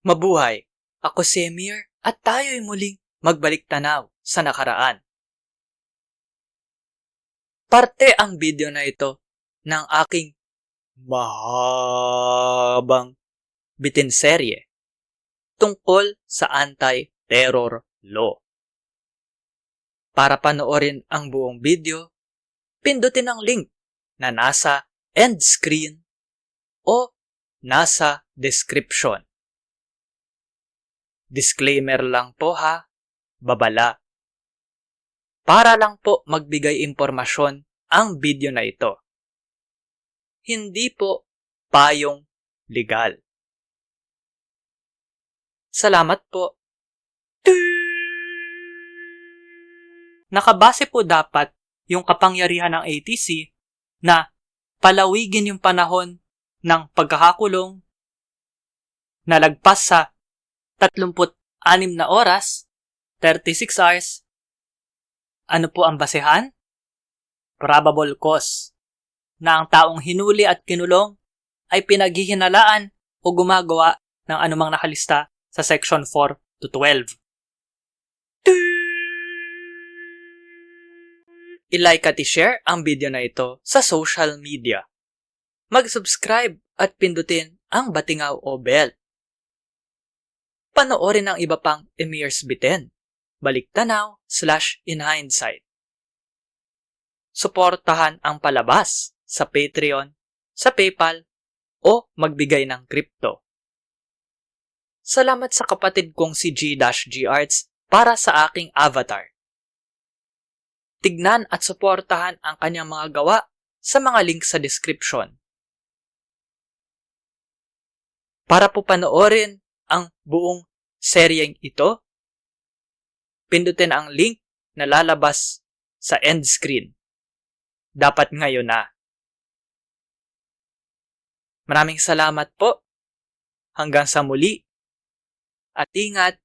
Mabuhay! Ako si Emir at tayo'y muling magbalik tanaw sa nakaraan. Parte ang video na ito ng aking mahabang bitinserye tungkol sa anti-terror law. Para panoorin ang buong video, pindutin ang link na nasa end screen o nasa description. Disclaimer lang po ha, babala. Para lang po magbigay impormasyon ang video na ito. Hindi po payong legal. Salamat po. Nakabase po dapat yung kapangyarihan ng ATC na palawigin yung panahon ng pagkakakulong na lagpas sa 36 na oras, 36 hours. Ano po ang basehan? Probable cause na ang taong hinuli at kinulong ay pinaghihinalaan o gumagawa ng anumang nakalista sa Section 4 to 12. I-like at i-share ang video na ito sa social media. Mag-subscribe at pindutin ang batingaw o bell. Panoorin ang iba pang Emir's Bitin, Baliktanaw/InHindsight. Suportahan ang palabas sa Patreon, sa PayPal, o magbigay ng crypto. Salamat sa kapatid kong si G-G Arts para sa aking avatar. Tignan at suportahan ang kanyang mga gawa sa mga link sa description. Para po panoorin ang buong seryeng ito, pindutin ang link na lalabas sa end screen. Dapat ngayon na. Maraming salamat po. Hanggang sa muli. At ingat.